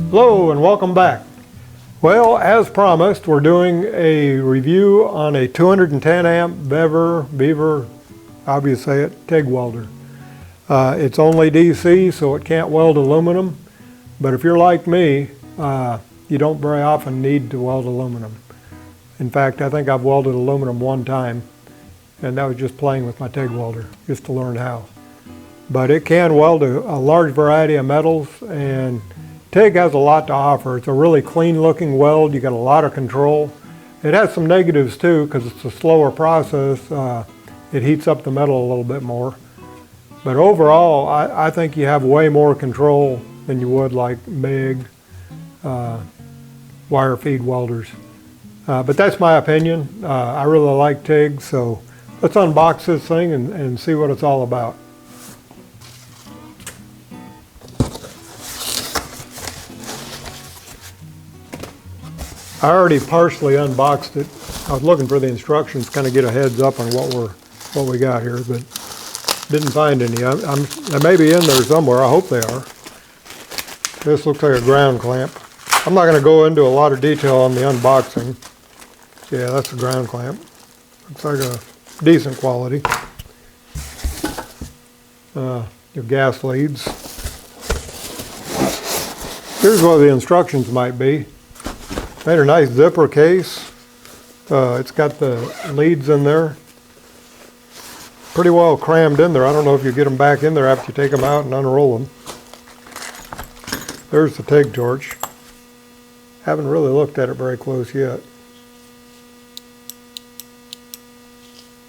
Hello and welcome back. Well, as promised, we're doing a review on a 210 amp Beaver, however you say it, TIG welder. It's only DC, so it can't weld aluminum, but if you're like me, you don't very often need to weld aluminum. In fact, I think I've welded aluminum one time, and that was just playing with my TIG welder, just to learn how. But it can weld a large variety of metals, and TIG has a lot to offer. It's a really clean looking weld. You got a lot of control. It has some negatives too, because it's a slower process. It heats up the metal a little bit more. But overall, I think you have way more control than you would like big wire feed welders. But that's my opinion. I really like TIG, so let's unbox this thing and see what it's all about. I already partially unboxed it. I was looking for the instructions, kind of get a heads up on what we got here, but didn't find any. They may be in there somewhere. I hope they are. This looks like a ground clamp. I'm not going to go into a lot of detail on the unboxing. Yeah, that's a ground clamp. Looks like a decent quality. Your gas leads. Here's what the instructions might be. Made a nice zipper case. It's got the leads in there. Pretty well crammed in there. I don't know if you get them back in there after you take them out and unroll them. There's the TIG torch. Haven't really looked at it very close yet.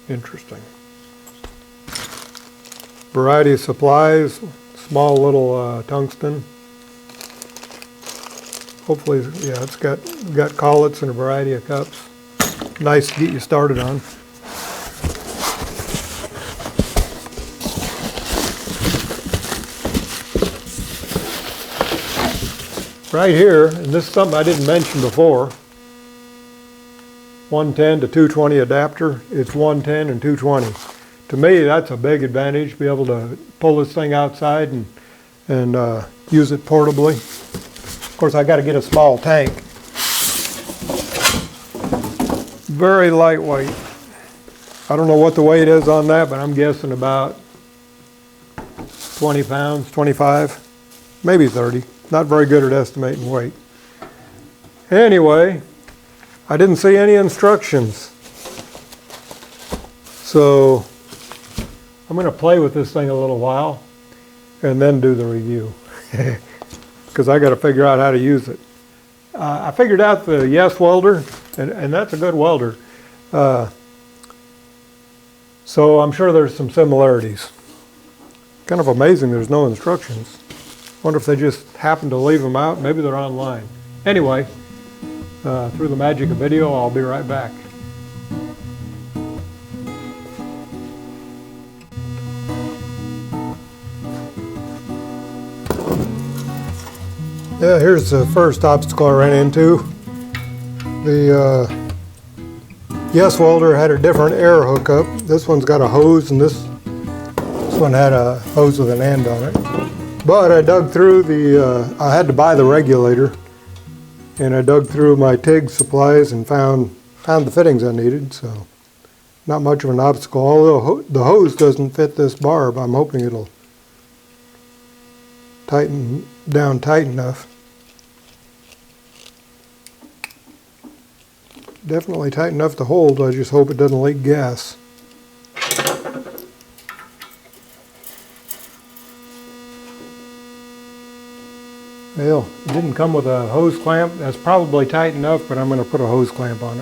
Interesting. Variety of supplies. Small little tungsten. Hopefully, yeah, it's got collets and a variety of cups. Nice to get you started on. Right here, and this is something I didn't mention before, 110 to 220 adapter. It's 110 and 220. To me, that's a big advantage, be able to pull this thing outside and use it portably. Of course, I got to get a small tank. Very lightweight. I don't know what the weight is on that, but I'm guessing about 20 pounds, 25, maybe 30. Not very good at estimating weight. Anyway, I didn't see any instructions. So I'm going to play with this thing a little while and then do the review. Because I got to figure out how to use it. I figured out the Yes welder, and that's a good welder. So I'm sure there's some similarities. Kind of amazing there's no instructions. Wonder if they just happened to leave them out. Maybe they're online. Anyway, through the magic of video, I'll be right back. Yeah, here's the first obstacle I ran into. The Yes welder had a different air hookup. This one's got a hose, and this one had a hose with an end on it. But I dug through I had to buy the regulator, and I dug through my TIG supplies and found the fittings I needed, so not much of an obstacle. Although the hose doesn't fit this barb, I'm hoping it'll tighten down tight enough. Definitely tight enough to hold. I just hope it doesn't leak gas. Well, it didn't come with a hose clamp. That's probably tight enough, but I'm going to put a hose clamp on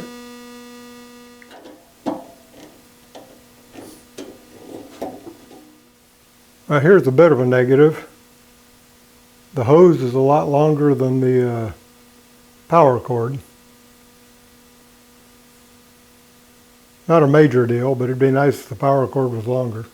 it. Here's a bit of a negative. The hose is a lot longer than the power cord. Not a major deal, but it'd be nice if the power cord was longer.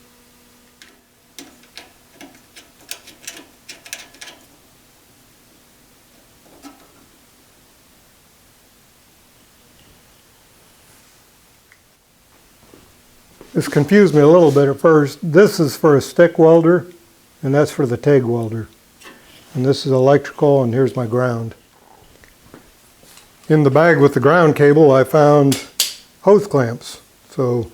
This confused me a little bit at first. This is for a stick welder, and that's for the TIG welder. And this is electrical, and here's my ground. In the bag with the ground cable, I found hose clamps. So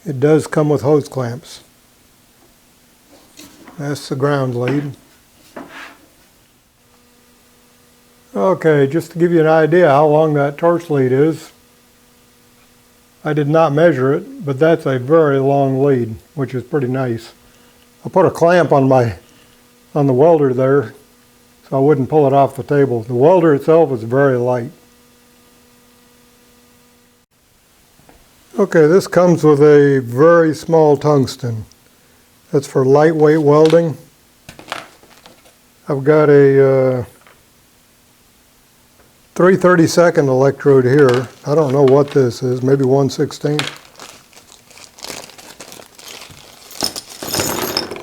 it does come with hose clamps. That's the ground lead. Okay, just to give you an idea how long that torch lead is, I did not measure it, but that's a very long lead, which is pretty nice. I put a clamp on the welder there, so I wouldn't pull it off the table. The welder itself is very light. Okay, this comes with a very small tungsten. That's for lightweight welding. I've got a 3/32 electrode here. I don't know what this is, maybe 1/16.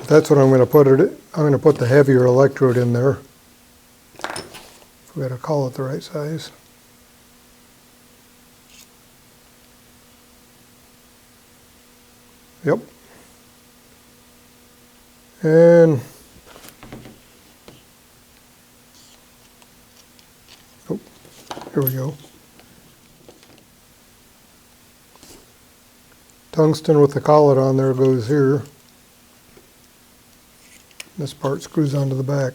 That's what I'm going to put it. I'm going to put the heavier electrode in there. We got to call it the right size. Yep. And oh, here we go. Tungsten with the collet on there goes here. This part screws onto the back.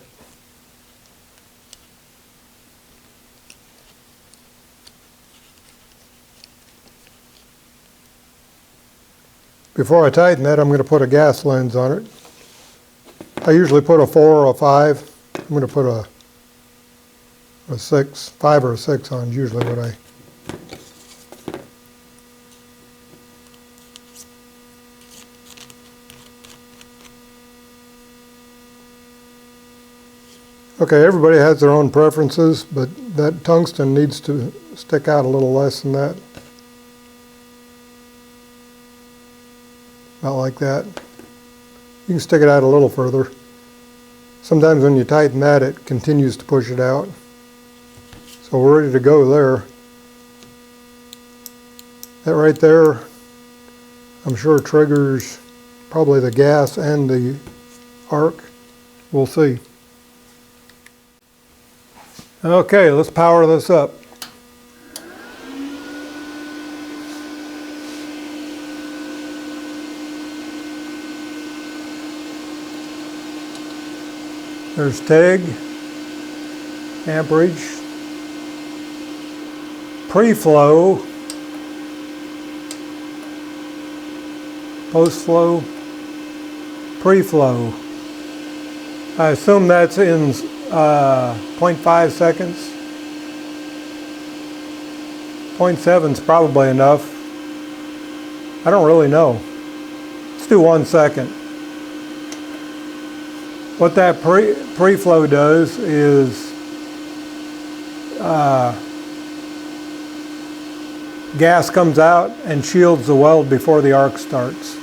Before I tighten that, I'm going to put a gas lens on it. I usually put a 4 or a 5. I'm going to put a 6, 5 or a 6 on, usually what I... Okay, everybody has their own preferences, but that tungsten needs to stick out a little less than that. About like that. You can stick it out a little further. Sometimes when you tighten that, it continues to push it out. So we're ready to go there. That right there, I'm sure triggers probably the gas and the arc. We'll see. Okay, let's power this up. There's TIG, amperage, pre-flow, post-flow, pre-flow. I assume that's in 0.5 seconds. 0.7 is probably enough. I don't really know. Let's do 1 second. What that pre-flow does is gas comes out and shields the weld before the arc starts.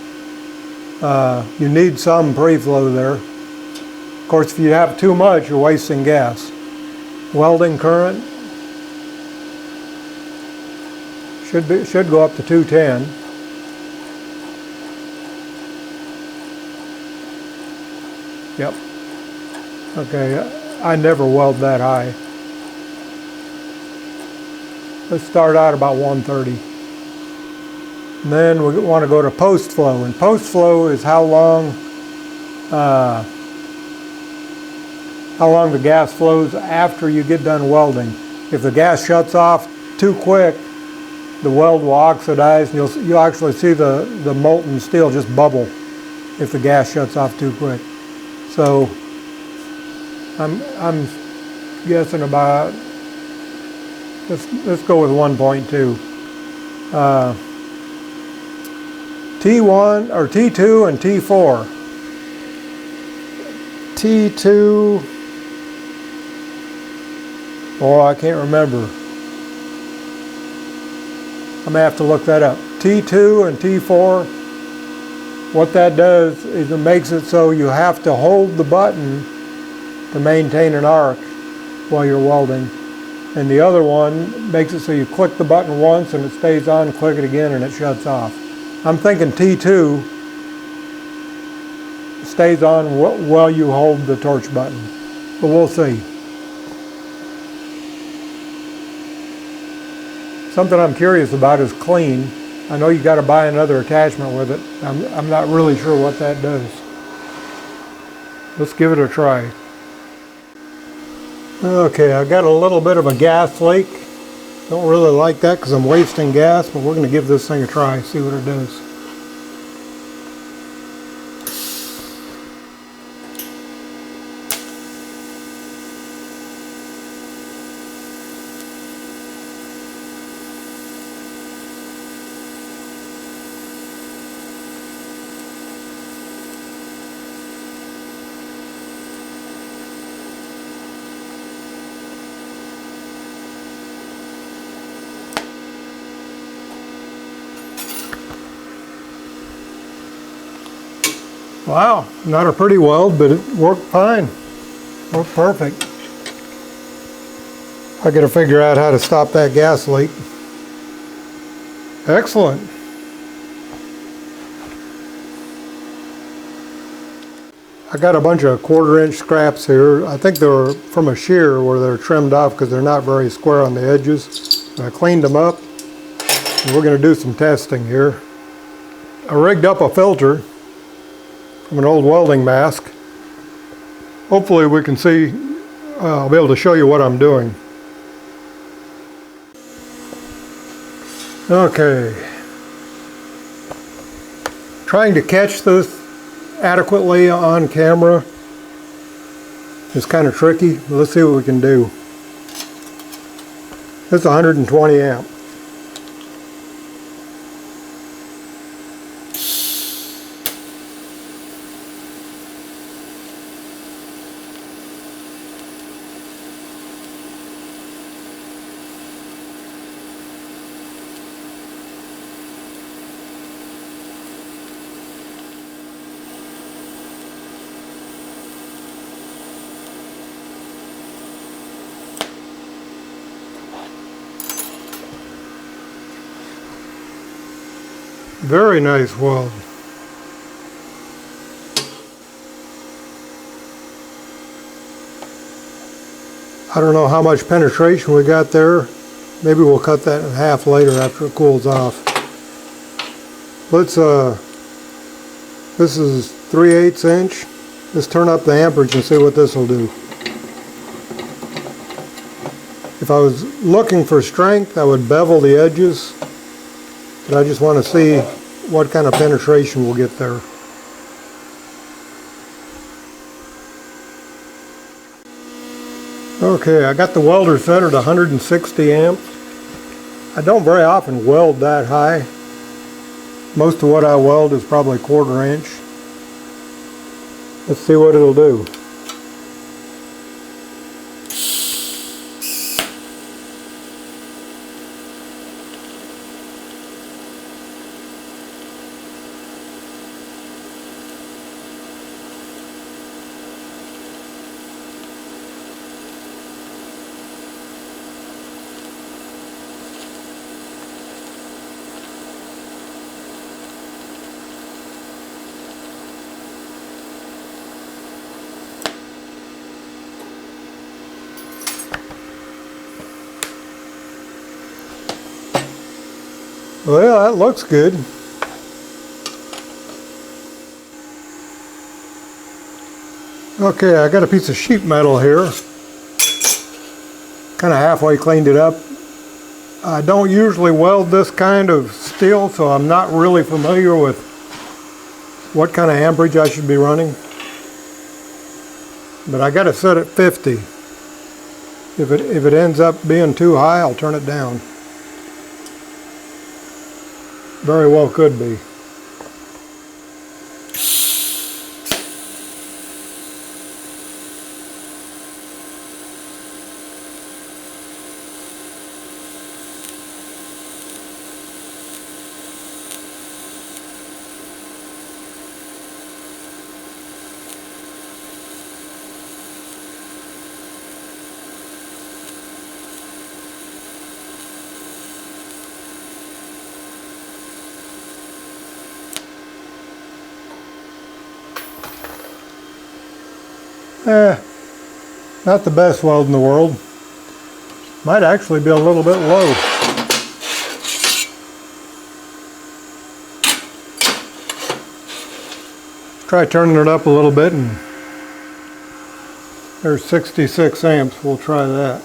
You need some pre-flow there. Of course, if you have too much, you're wasting gas. Welding current should go up to 210. Yep. Okay, I never weld that high. Let's start out about 130. And then we want to go to post flow, and post flow is how long the gas flows after you get done welding. If the gas shuts off too quick, the weld will oxidize, and you'll actually see the molten steel just bubble if the gas shuts off too quick. So I'm guessing about, let's go with 1.2. T1 or T2 and T4. T2, oh, I can't remember. I'm gonna have to look that up. T2 and T4, what that does is it makes it so you have to hold the button to maintain an arc while you're welding. And the other one makes it so you click the button once and it stays on, click it again and it shuts off. I'm thinking T2 stays on while you hold the torch button. But we'll see. Something I'm curious about is clean. I know you got to buy another attachment with it. I'm not really sure what that does. Let's give it a try. Okay, I got a little bit of a gas leak. Don't really like that because I'm wasting gas, but we're going to give this thing a try, see what it does. Wow, not a pretty weld, but it worked fine. Worked perfect. I got to figure out how to stop that gas leak. Excellent. I got a bunch of 1/4-inch scraps here. I think they were from a shear where they're trimmed off because they're not very square on the edges. I cleaned them up, and we're going to do some testing here. I rigged up a filter from an old welding mask. Hopefully we can see, I'll be able to show you what I'm doing. Okay. Trying to catch this adequately on camera is kind of tricky. Let's see what we can do. This is 120 amp. Very nice weld. I don't know how much penetration we got there. Maybe we'll cut that in half later after it cools off. Let's, this is 3/8 inch. Let's turn up the amperage and see what this will do. If I was looking for strength, I would bevel the edges. But I just want to see what kind of penetration we'll get there. Okay, I got the welder set at 160 amps. I don't very often weld that high. Most of what I weld is probably 1/4 inch. Let's see what it'll do. Well, that looks good. Okay, I got a piece of sheet metal here. Kind of halfway cleaned it up. I don't usually weld this kind of steel, so I'm not really familiar with what kind of amperage I should be running. But I got it set at 50. If it ends up being too high, I'll turn it down. Very well could be. Not the best weld in the world. Might actually be a little bit low. Try turning it up a little bit, and there's 66 amps. We'll try that.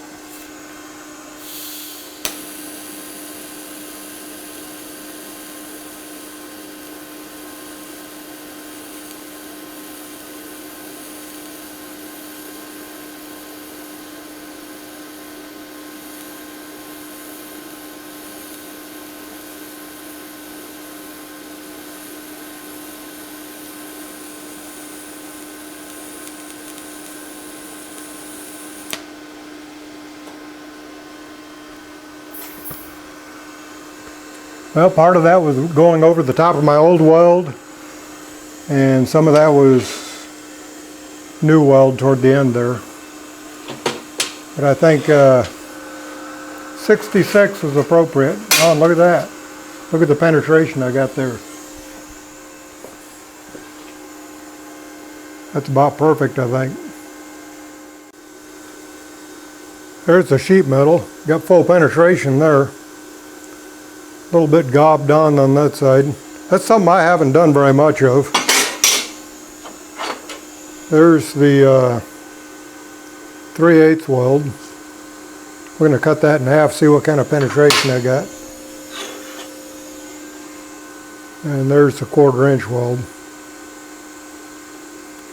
Well, part of that was going over the top of my old weld, and some of that was new weld toward the end there. But I think 66 was appropriate. Oh, look at that. Look at the penetration I got there. That's about perfect, I think. There's the sheet metal. Got full penetration there. A little bit gobbed on that side. That's something I haven't done very much of. There's the 3/8 weld. We're going to cut that in half, see what kind of penetration I got. And there's the 1/4 inch weld.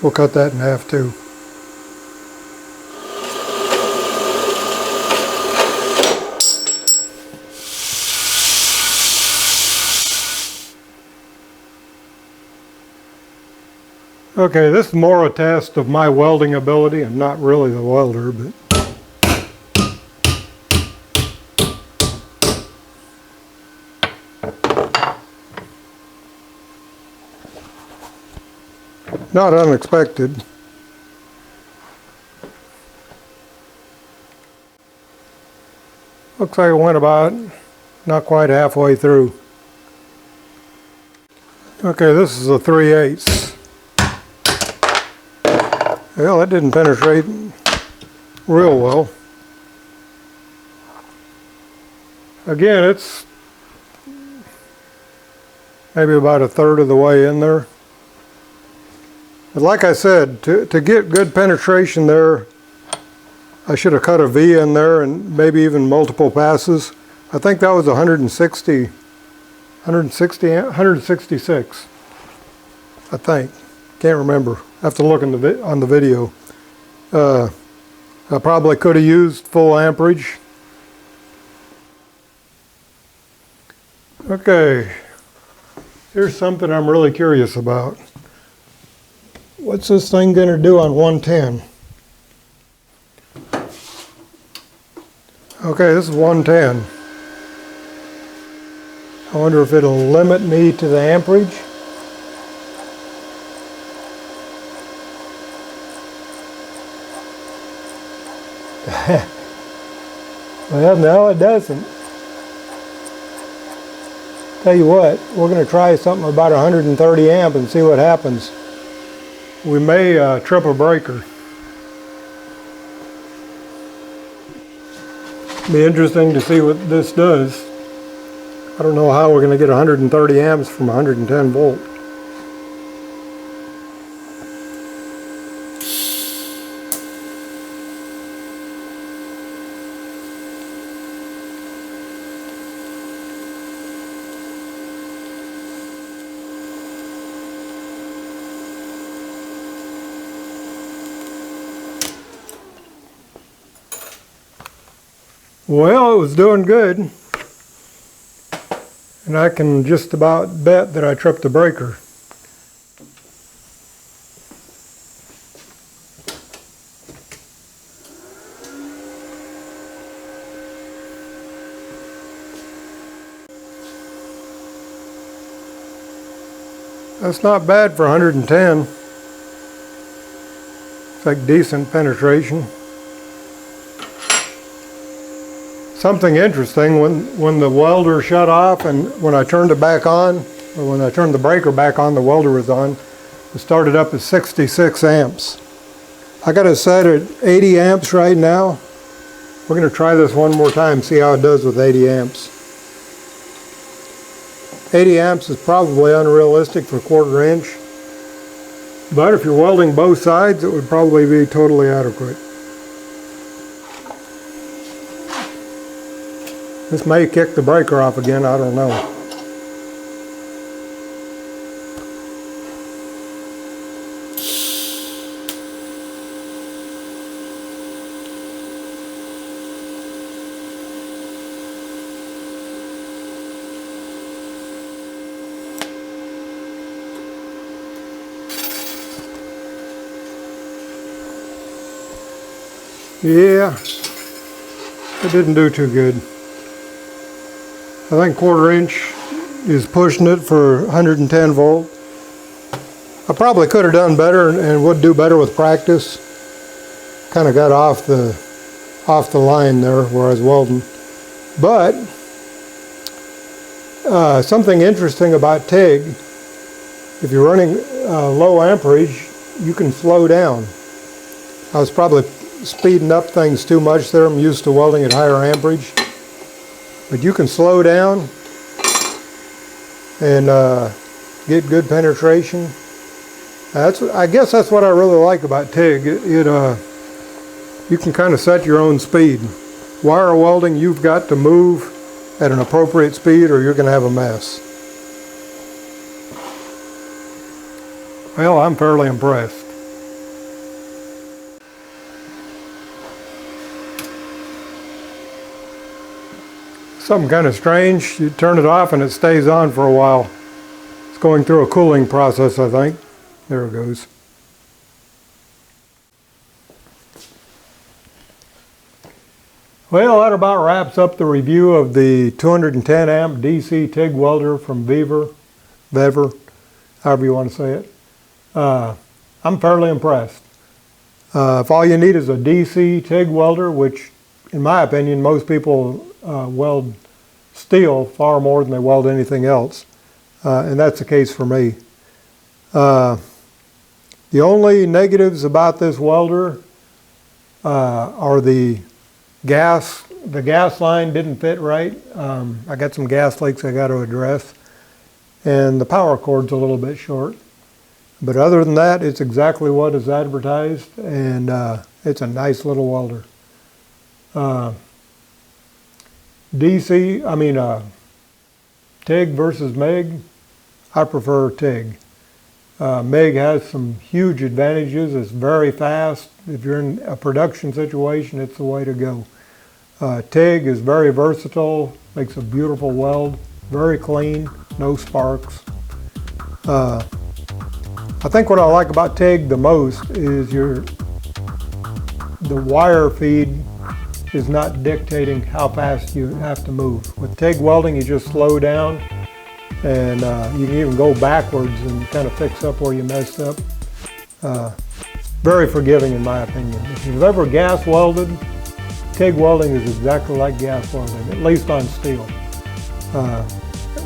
We'll cut that in half too. Okay, this is more a test of my welding ability. I'm not really the welder, but not unexpected. Looks like it went about not quite halfway through. Okay, this is a 3/8. Well, that didn't penetrate real well. Again, it's maybe about 1/3 of the way in there. But like I said, to get good penetration there, I should have cut a V in there and maybe even multiple passes. I think that was 166, I think. Can't remember. I have to look on the video. I probably could have used full amperage. Okay, here's something I'm really curious about. What's this thing going to do on 110? Okay, this is 110. I wonder if it'll limit me to the amperage. Well, no, it doesn't. Tell you what, we're going to try something about 130 amp and see what happens. We may trip a breaker. Be interesting to see what this does. I don't know how we're going to get 130 amps from 110 volt. Well, it was doing good, and I can just about bet that I tripped the breaker. That's not bad for 110. It's like decent penetration. Something interesting, when the welder shut off and when I turned it back on, or when I turned the breaker back on, the welder was on. It started up at 66 amps. I got it set at 80 amps right now. We're going to try this one more time, see how it does with 80 amps. 80 amps is probably unrealistic for 1/4 inch, but if you're welding both sides, it would probably be totally adequate. This may kick the breaker off again, I don't know. Yeah, it didn't do too good. I think 1/4 inch is pushing it for 110 volt. I probably could have done better and would do better with practice. Kind of got off the line there where I was welding. But something interesting about TIG, if you're running low amperage, you can slow down. I was probably speeding up things too much there. I'm used to welding at higher amperage. But you can slow down and get good penetration. I guess that's what I really like about TIG. You can kind of set your own speed. Wire welding, you've got to move at an appropriate speed or you're going to have a mess. Well, I'm fairly impressed. Something kind of strange. You turn it off and it stays on for a while. It's going through a cooling process, I think. There it goes. Well, that about wraps up the review of the 210 amp DC TIG welder from Vever, however you want to say it. I'm fairly impressed. If all you need is a DC TIG welder, which in my opinion most people weld steel far more than they weld anything else, and that's the case for me. The only negatives about this welder are the gas line didn't fit right. I got some gas leaks I got to address, and the power cord's a little bit short. But other than that, it's exactly what is advertised, and it's a nice little welder. TIG versus MIG, I prefer TIG. MIG has some huge advantages. It's very fast. If you're in a production situation, it's the way to go. TIG is very versatile, makes a beautiful weld, very clean, no sparks. I think what I like about TIG the most is the wire feed is not dictating how fast you have to move. With TIG welding, you just slow down, and you can even go backwards and kind of fix up where you messed up. Very forgiving in my opinion. If you've ever gas welded, TIG welding is exactly like gas welding, at least on steel.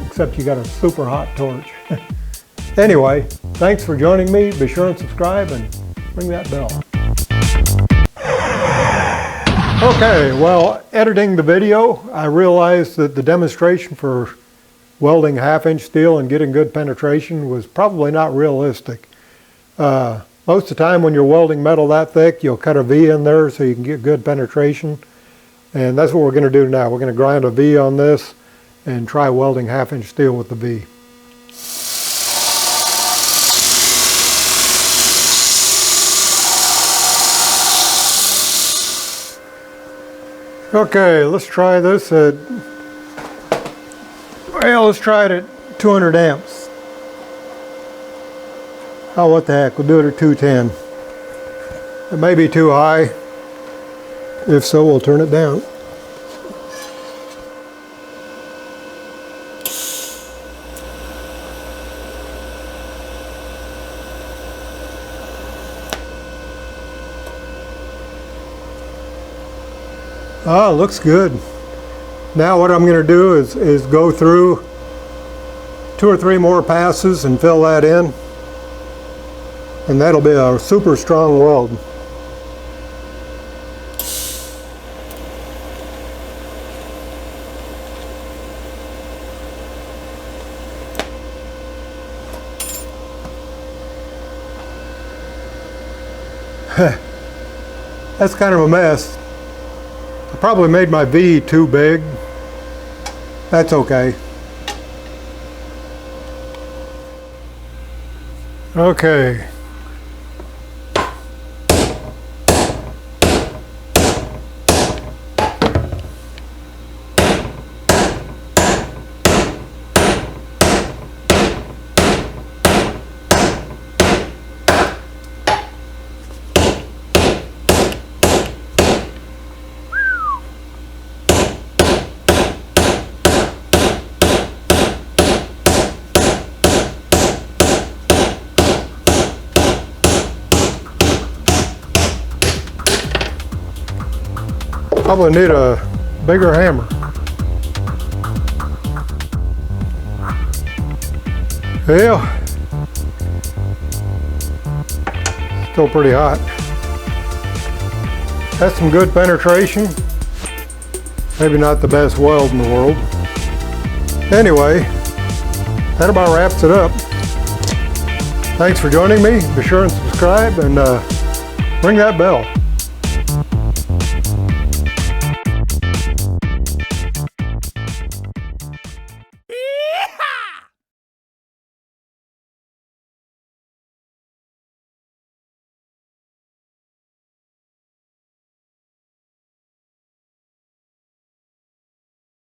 Except you got a super hot torch. Anyway, thanks for joining me. Be sure and subscribe and ring that bell. Okay, well, editing the video, I realized that the demonstration for welding 1/2 inch steel and getting good penetration was probably not realistic. Most of the time when you're welding metal that thick, you'll cut a V in there so you can get good penetration. And that's what we're going to do now. We're going to grind a V on this and try welding 1/2 inch steel with the V. Okay, let's try this at, well, let's try it at 200 amps. Oh, what the heck, we'll do it at 210. It may be too high. If so, we'll turn it down. Ah, looks good. Now what I'm going to do is go through 2 or 3 more passes and fill that in. And that'll be a super strong weld. That's kind of a mess. I probably made my V too big. That's okay. Okay. Probably need a bigger hammer. Yeah, still pretty hot. That's some good penetration. Maybe not the best weld in the world. Anyway, that about wraps it up. Thanks for joining me. Be sure and subscribe and ring that bell.